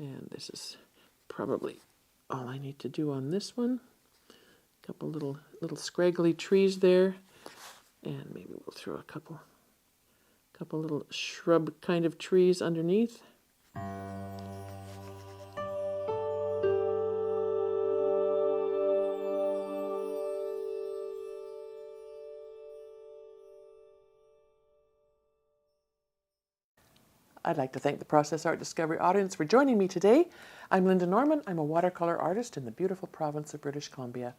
And this is probably all I need to do on this one. A couple little scraggly trees there, and maybe we'll throw a couple little shrub kind of trees underneath. I'd like to thank the Process Art Discovery audience for joining me today. I'm Lynda Norman. I'm a watercolor artist in the beautiful province of British Columbia.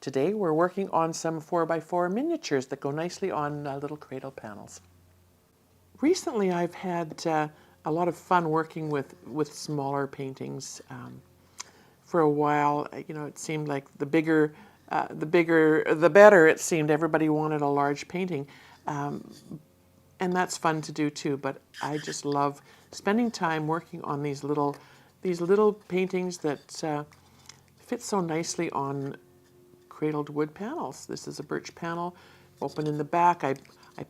Today we're working on some 4x4 miniatures that go nicely on little cradle panels. Recently I've had a lot of fun working with smaller paintings. For a while, you know, it seemed like the bigger the better. It seemed everybody wanted a large painting. And that's fun to do too, but I just love spending time working on these little paintings that fit so nicely on cradled wood panels. This is a birch panel, open in the back. I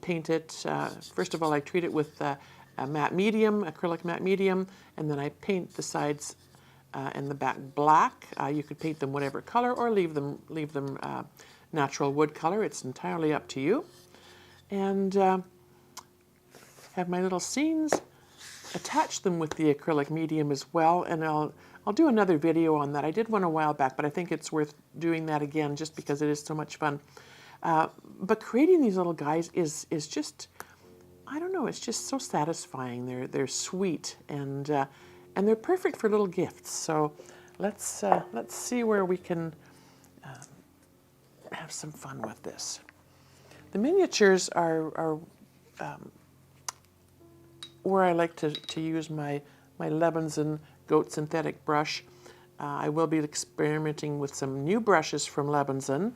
paint it, first of all I treat it with a matte medium, acrylic matte medium, and then I paint the sides and the back black. You could paint them whatever color or leave them natural wood color. It's entirely up to you. And have my little scenes, attach them with the acrylic medium as well, and I'll do another video on that. I did one a while back, but I think it's worth doing that again just because it is so much fun. But creating these little guys is just, I don't know, it's just so satisfying. They're sweet and they're perfect for little gifts. So let's see where we can have some fun with this. The miniatures are where I like to use my Levinson Goat synthetic brush. I will be experimenting with some new brushes from Levinson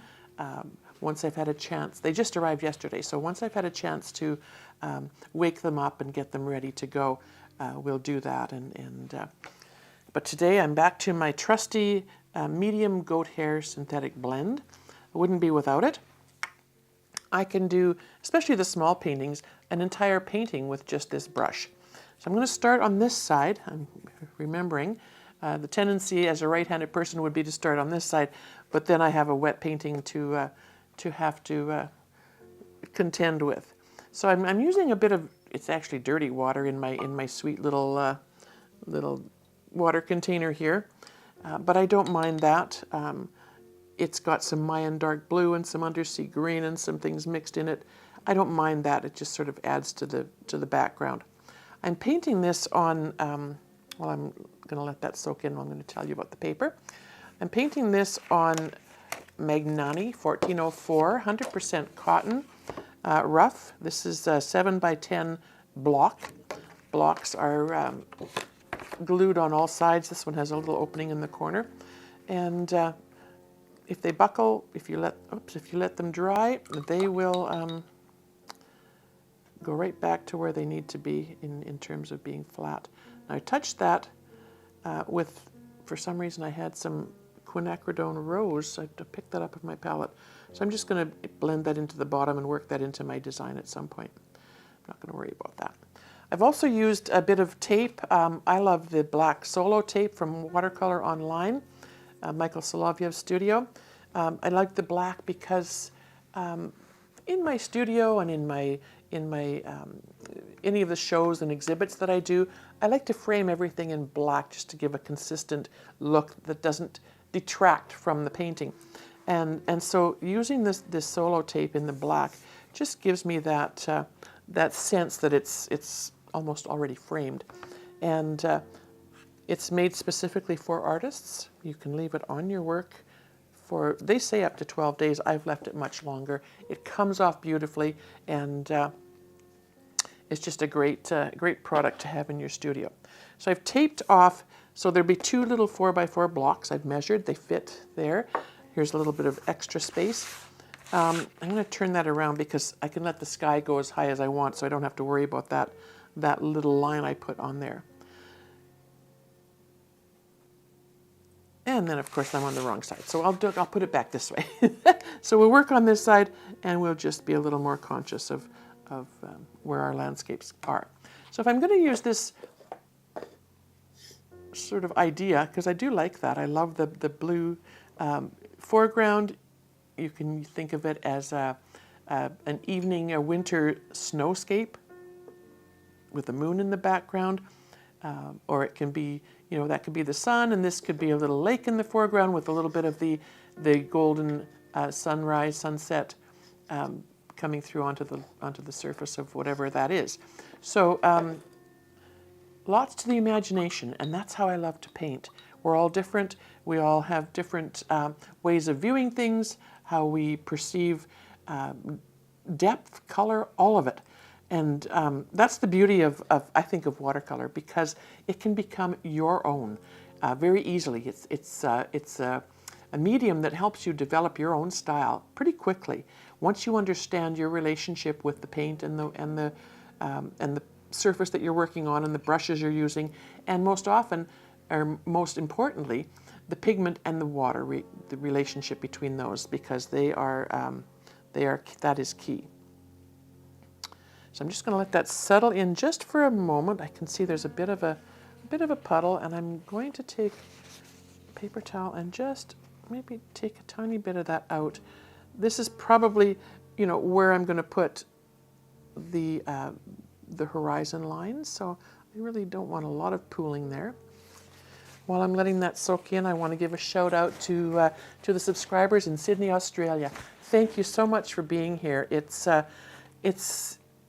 once I've had a chance. They just arrived yesterday, so once I've had a chance to wake them up and get them ready to go, we'll do that. But today I'm back to my trusty medium goat hair synthetic blend. I wouldn't be without it. I can do, especially the small paintings, an entire painting with just this brush. So I'm going to start on this side. I'm remembering the tendency as a right-handed person would be to start on this side, but then I have a wet painting to have to contend with. So I'm using a bit of, it's actually dirty water in my sweet little water container here, but I don't mind that. It's got some Mayan dark blue and some undersea green and some things mixed in it. I don't mind that. It just sort of adds to the background. I'm painting this on, well, I'm going to let that soak in. I'm going to tell you about the paper. I'm painting this on Magnani 1404, 100% cotton, rough. This is a 7x10 block. Blocks are glued on all sides. This one has a little opening in the corner. And if they buckle, if you let them dry, they will go right back to where they need to be in terms of being flat. Now I touched that with, for some reason I had some quinacridone rose. I picked that up with my palette. So I'm just going to blend that into the bottom and work that into my design at some point. I'm not going to worry about that. I've also used a bit of tape. I love the black solo tape from Watercolor Online. Michael Solovyev's studio. I like the black because in my studio and in my any of the shows and exhibits that I do, I like to frame everything in black just to give a consistent look that doesn't detract from the painting. And so using this solo tape in the black just gives me that that sense that it's almost already framed. And it's made specifically for artists. You can leave it on your work for, they say up to 12 days. I've left it much longer. It comes off beautifully, and it's just a great product to have in your studio. So I've taped off, so there'll be 2 little 4x4 blocks. I've measured, they fit there. Here's a little bit of extra space. I'm going to turn that around because I can let the sky go as high as I want, so I don't have to worry about that little line I put on there. And then, of course, I'm on the wrong side. So I'll put it back this way. So we'll work on this side, and we'll just be a little more conscious of where our landscapes are. So if I'm going to use this sort of idea, because I do like that. I love the blue foreground. You can think of it as an evening, a winter snowscape with the moon in the background, or it can be, you know, that could be the sun, and this could be a little lake in the foreground with a little bit of the golden sunrise, sunset coming through onto the surface of whatever that is. So lots to the imagination, and that's how I love to paint. We're all different. We all have different ways of viewing things, how we perceive depth, color, all of it. And that's the beauty of I think, of watercolor, because it can become your own very easily. It's a medium that helps you develop your own style pretty quickly once you understand your relationship with the paint and the surface that you're working on and the brushes you're using, and most often, or most importantly, the pigment and the water, the relationship between those, because that is key. So I'm just going to let that settle in just for a moment. I can see there's a bit of a puddle, and I'm going to take a paper towel and just maybe take a tiny bit of that out. This is probably, you know, where I'm going to put the horizon lines, so I really don't want a lot of pooling there. While I'm letting that soak in, I want to give a shout out to the subscribers in Sydney, Australia. Thank you so much for being here. It's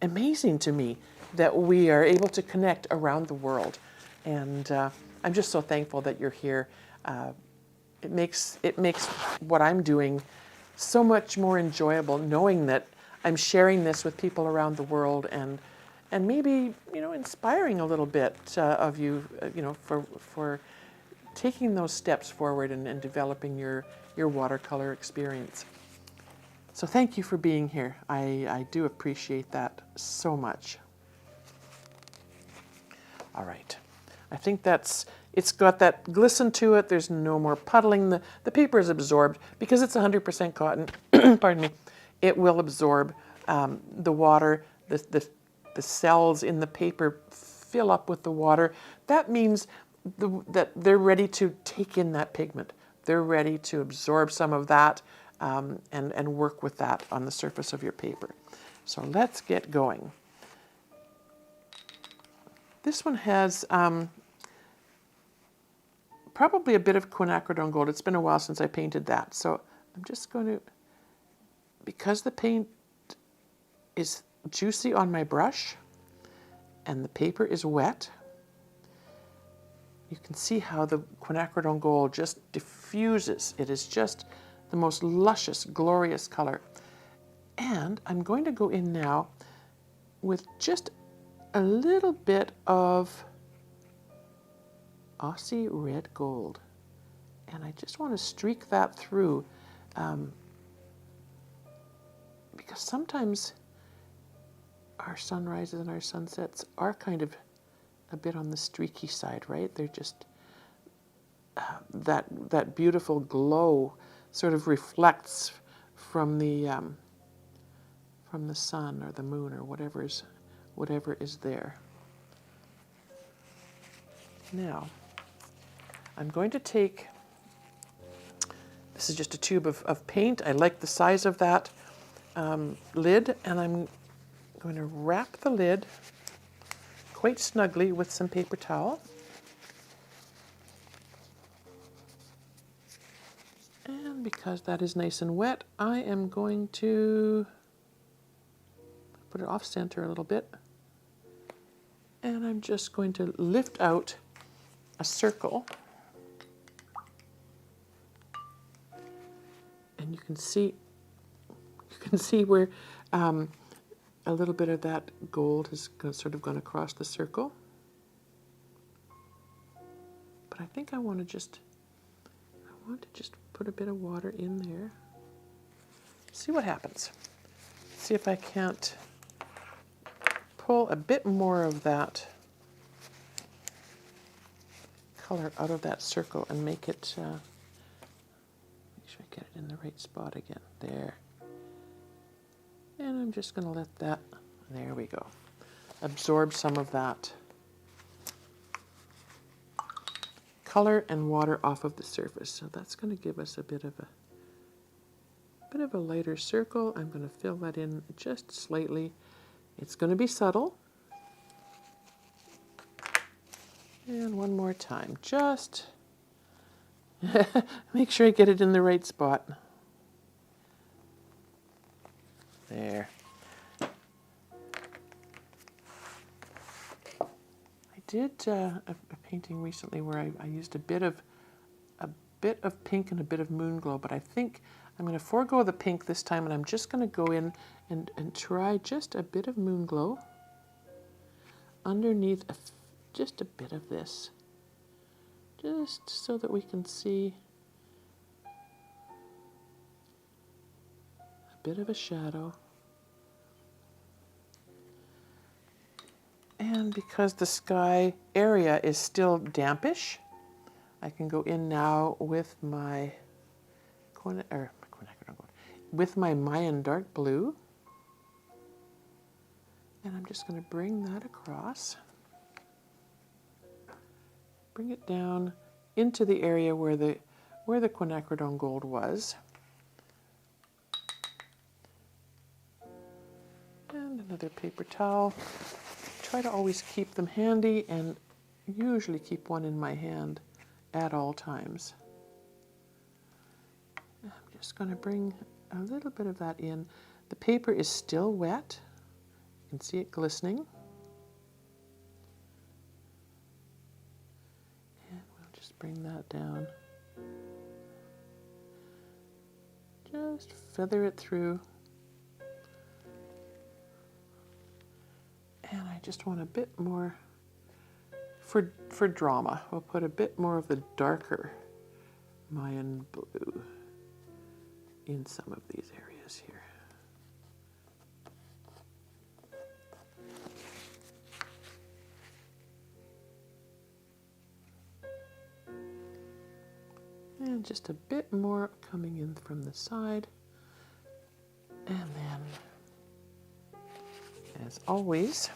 amazing to me that we are able to connect around the world, and I'm just so thankful that you're here. It makes what I'm doing so much more enjoyable, knowing that I'm sharing this with people around the world, and maybe, you know, inspiring a little bit of you, you know, for taking those steps forward and developing your watercolor experience. So thank you for being here. I do appreciate that so much. All right. I think it's got that glisten to it. There's no more puddling. The paper is absorbed because it's 100% cotton. Pardon me. It will absorb the water. The cells in the paper fill up with the water. That means that they're ready to take in that pigment. They're ready to absorb some of that and work with that on the surface of your paper. So let's get going. This one has probably a bit of quinacridone gold. It's been a while since I painted that. So I'm just going to, because the paint is juicy on my brush and the paper is wet, you can see how the quinacridone gold just diffuses. It is just the most luscious, glorious color. And I'm going to go in now with just a little bit of Aussie red gold. And I just want to streak that through because sometimes our sunrises and our sunsets are kind of a bit on the streaky side, right? They're just that beautiful glow sort of reflects from the sun or the moon or whatever is there. Now, I'm going to take, this is just a tube of paint. I like the size of that lid, and I'm going to wrap the lid quite snugly with some paper towel. And because that is nice and wet, I am going to put it off center a little bit. And I'm just going to lift out a circle. And you can see where a little bit of that gold has sort of gone across the circle. But I think I want to just put a bit of water in there. See what happens. See if I can't pull a bit more of that color out of that circle and make it, make sure I get it in the right spot again. There. And I'm just going to let that, there we go, absorb some of that color and water off of the surface. So that's going to give us a bit of a lighter circle. I'm going to fill that in just slightly. It's going to be subtle. And one more time, just make sure I get it in the right spot. There. I did a painting recently where I used a bit of pink and a bit of moon glow, but I think I'm going to forego the pink this time, and I'm just going to go in and try just a bit of moon glow underneath just a bit of this, just so that we can see a bit of a shadow. And because the sky area is still dampish, I can go in now with my Mayan dark blue, and I'm just going to bring that across. Bring it down into the area where the quinacridone gold was. And another paper towel. Try to always keep them handy, and usually keep one in my hand at all times. I'm just going to bring a little bit of that in. The paper is still wet. You can see it glistening. And we'll just bring that down. Just feather it through. And I just want a bit more, for drama, we'll put a bit more of the darker Mayan blue in some of these areas here. And just a bit more coming in from the side. And then, as always,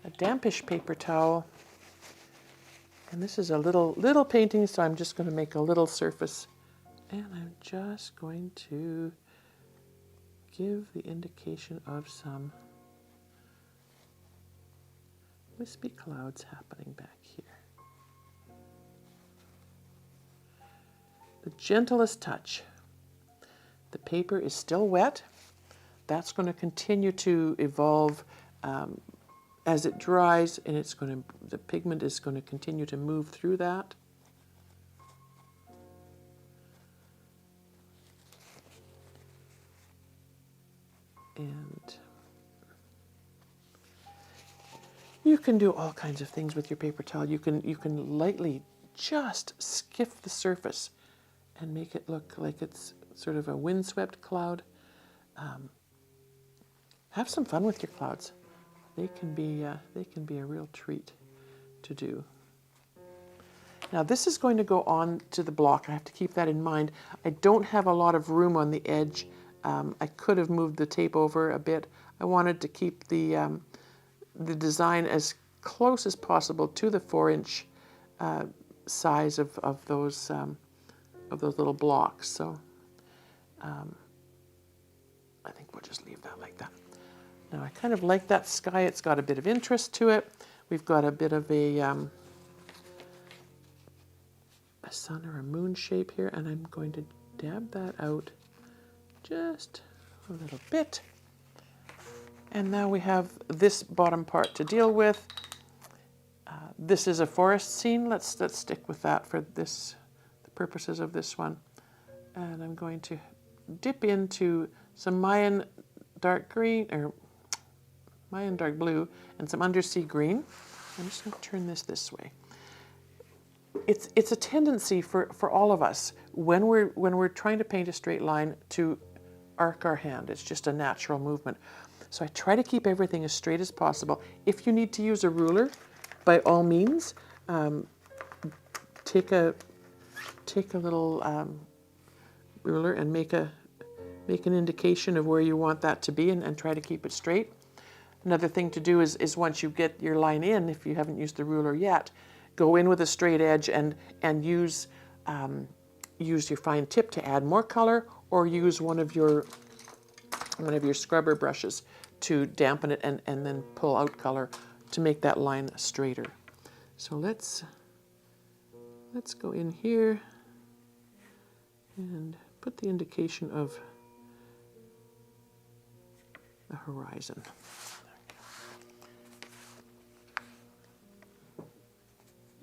a dampish paper towel. And this is a little painting, so I'm just going to make a little surface. And I'm just going to give the indication of some wispy clouds happening back here. The gentlest touch. The paper is still wet. That's going to continue to evolve as it dries, and the pigment is going to continue to move through that. And you can do all kinds of things with your paper towel. You can lightly just skiff the surface and make it look like it's sort of a windswept cloud. Have some fun with your clouds. They can be a real treat to do. Now this is going to go on to the block. I have to keep that in mind. I don't have a lot of room on the edge. I could have moved the tape over a bit. I wanted to keep the design as close as possible to the 4-inch size of those little blocks. So I think we'll just leave that like that. Now I kind of like that sky. It's got a bit of interest to it. We've got a bit of a sun or a moon shape here, and I'm going to dab that out just a little bit. And now we have this bottom part to deal with. This is a forest scene. Let's stick with that for the purposes of this one. And I'm going to dip into some Mayan dark green, or Mayan dark blue, and some undersea green. I'm just going to turn this way. It's a tendency for all of us when we're trying to paint a straight line to arc our hand. It's just a natural movement. So I try to keep everything as straight as possible. If you need to use a ruler, by all means, take a little ruler and make an indication of where you want that to be, and try to keep it straight. Another thing to do is once you get your line in, if you haven't used the ruler yet, go in with a straight edge and use your fine tip to add more color, or use one of your scrubber brushes to dampen it and then pull out color to make that line straighter. So let's go in here and put the indication of the horizon.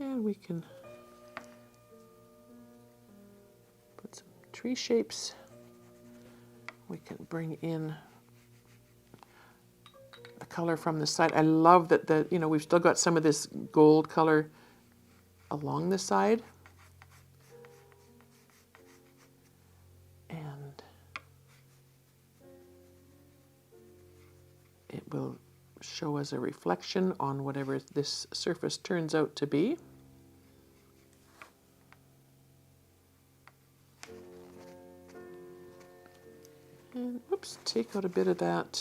And we can put some tree shapes. We can bring in the color from the side. I love that we've still got some of this gold color along the side. And it will show as a reflection on whatever this surface turns out to be. And oops, take out a bit of that.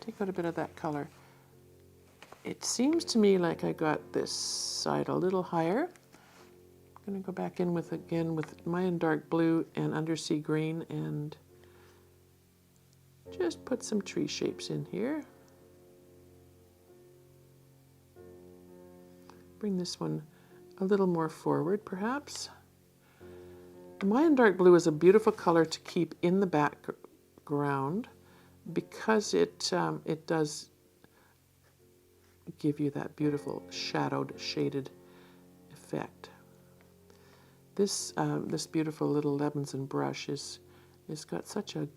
Take out a bit of that color. It seems to me like I got this side a little higher. I'm going to go back in with Mayan dark blue and undersea green and just put some tree shapes in here. Bring this one a little more forward, perhaps. The Mayan dark blue is a beautiful color to keep in the background because it does give you that beautiful shadowed, shaded effect. This beautiful little Lebanson brush is got such a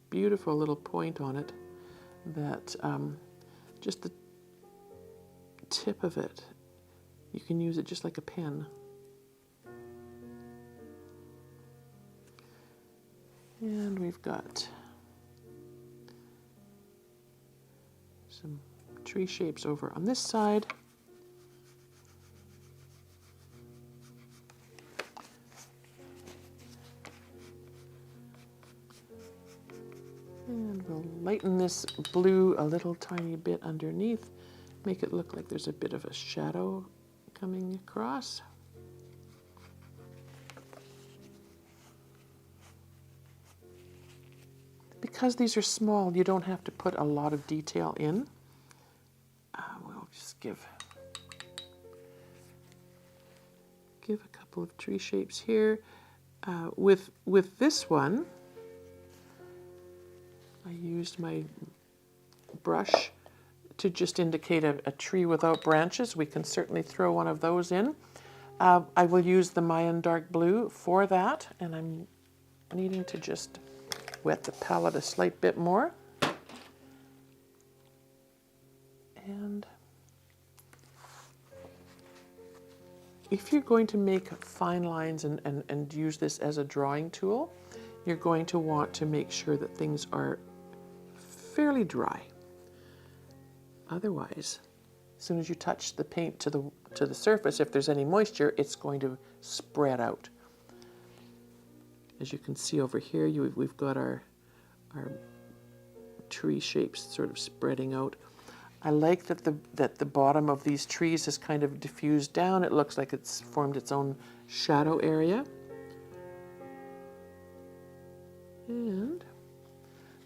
beautiful little point on it that just the tip of it, you can use it just like a pen. And we've got some tree shapes over on this side. And we'll lighten this blue a little tiny bit underneath, make it look like there's a bit of a shadow coming across. Because these are small, you don't have to put a lot of detail in. We'll just give a couple of tree shapes here. With this one, I used my brush to just indicate a tree without branches. We can certainly throw one of those in. I will use the Mayan dark blue for that, and I'm needing to just wet the palette a slight bit more. And if you're going to make fine lines and use this as a drawing tool, you're going to want to make sure that things are fairly dry. Otherwise, as soon as you touch the paint to the surface, if there's any moisture, it's going to spread out. As you can see over here, we've got our tree shapes sort of spreading out. I like that the bottom of these trees is kind of diffused down. It looks like it's formed its own shadow area. And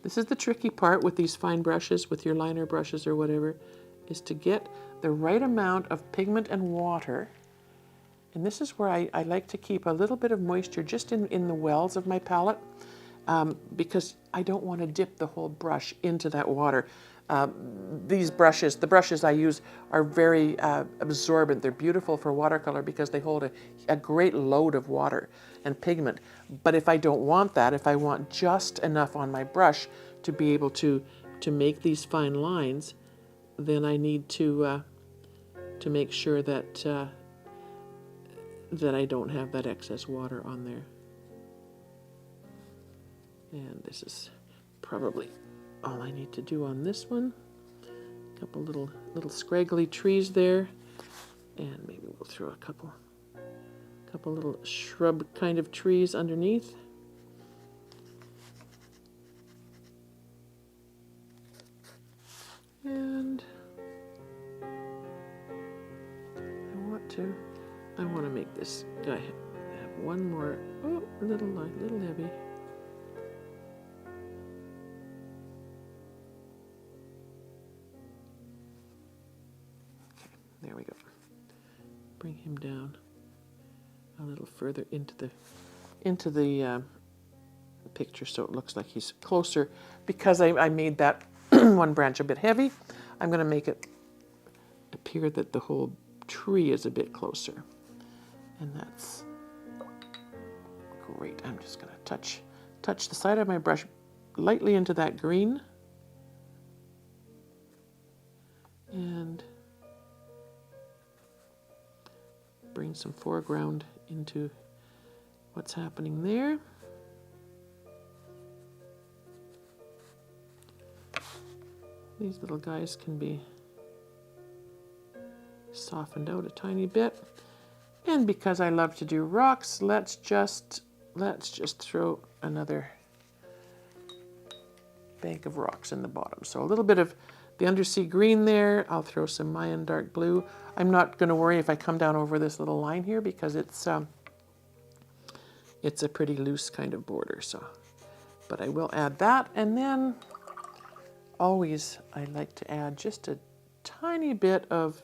this is the tricky part with these fine brushes, with your liner brushes or whatever, is to get the right amount of pigment and water. And this is where I like to keep a little bit of moisture just in the wells of my palette, because I don't want to dip the whole brush into that water. The brushes I use are very absorbent. They're beautiful for watercolor because they hold a great load of water and pigment. But if I don't want that, if I want just enough on my brush to be able to make these fine lines, then I need to make sure that I don't have that excess water on there. And this is probably all I need to do on this one. A couple little scraggly trees there, and maybe we'll throw a couple little shrub kind of trees underneath. I want to make this guy have one more, oh, a little light, a little heavy. Okay, there we go. Bring him down a little further into the picture so it looks like he's closer. Because I made that one branch a bit heavy, I'm going to make it appear that the whole tree is a bit closer. And that's great. I'm just going to touch the side of my brush lightly into that green. And bring some foreground into what's happening there. These little guys can be softened out a tiny bit. And because I love to do rocks, let's just throw another bank of rocks in the bottom. So a little bit of the undersea green there. I'll throw some Mayan dark blue. I'm not going to worry if I come down over this little line here because it's a pretty loose kind of border. So, but I will add that, and then always I like to add just a tiny bit of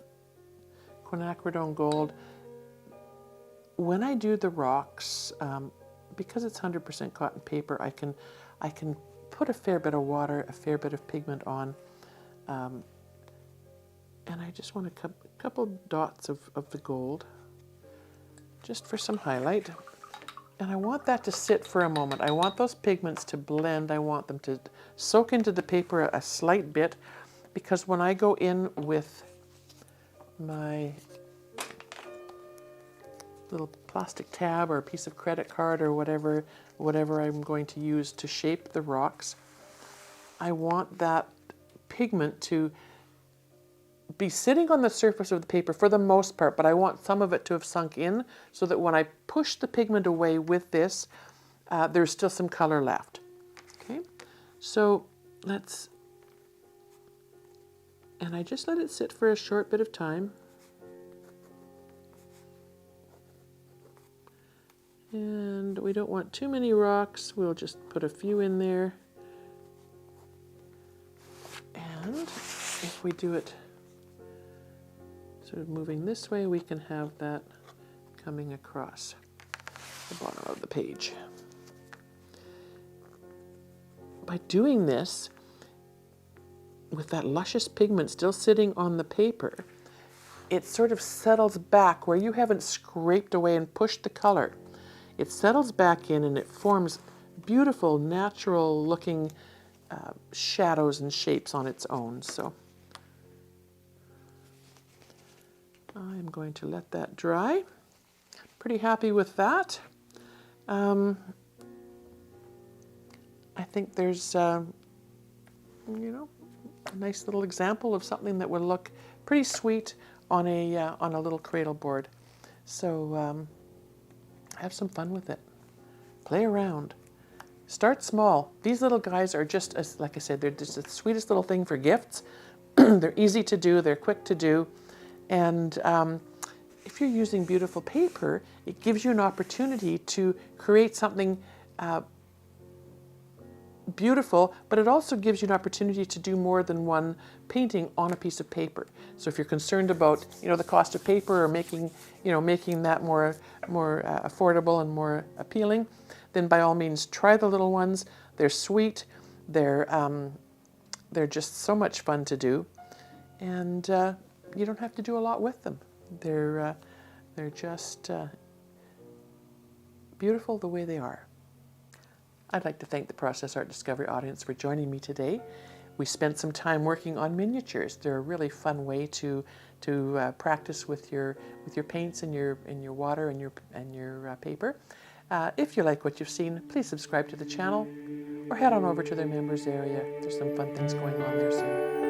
quinacridone gold. When I do the rocks, because it's 100% cotton paper, I can put a fair bit of water, a fair bit of pigment on, and I just want a couple dots of the gold, just for some highlight. And I want that to sit for a moment. I want those pigments to blend. I want them to soak into the paper a slight bit, because when I go in with my little plastic tab or a piece of credit card or whatever I'm going to use to shape the rocks, I want that pigment to be sitting on the surface of the paper for the most part, but I want some of it to have sunk in so that when I push the pigment away with this, there's still some color left. Okay, so and I just let it sit for a short bit of time. And we don't want too many rocks. We'll just put a few in there. And if we do it sort of moving this way, we can have that coming across the bottom of the page. By doing this, with that luscious pigment still sitting on the paper, it sort of settles back where you haven't scraped away and pushed the color. It settles back in and it forms beautiful, natural looking shadows and shapes on its own. So I'm going to let that dry. Pretty happy with that. I think there's, a nice little example of something that will look pretty sweet on a little cradle board. So have some fun with it. Play around. Start small. These little guys are just, as like I said, they're just the sweetest little thing for gifts. They're easy to do. They're quick to do. And if you're using beautiful paper, it gives you an opportunity to create something beautiful, but it also gives you an opportunity to do more than one painting on a piece of paper. So if you're concerned about, the cost of paper or making that more affordable and more appealing, then by all means try the little ones. They're sweet. They're just so much fun to do, and you don't have to do a lot with them. They're just beautiful the way they are. I'd like to thank the Process Art Discovery audience for joining me today. We spent some time working on miniatures. They're a really fun way to practice with your paints and your water and your paper. If you like what you've seen, please subscribe to the channel or head on over to their members area. There's some fun things going on there soon.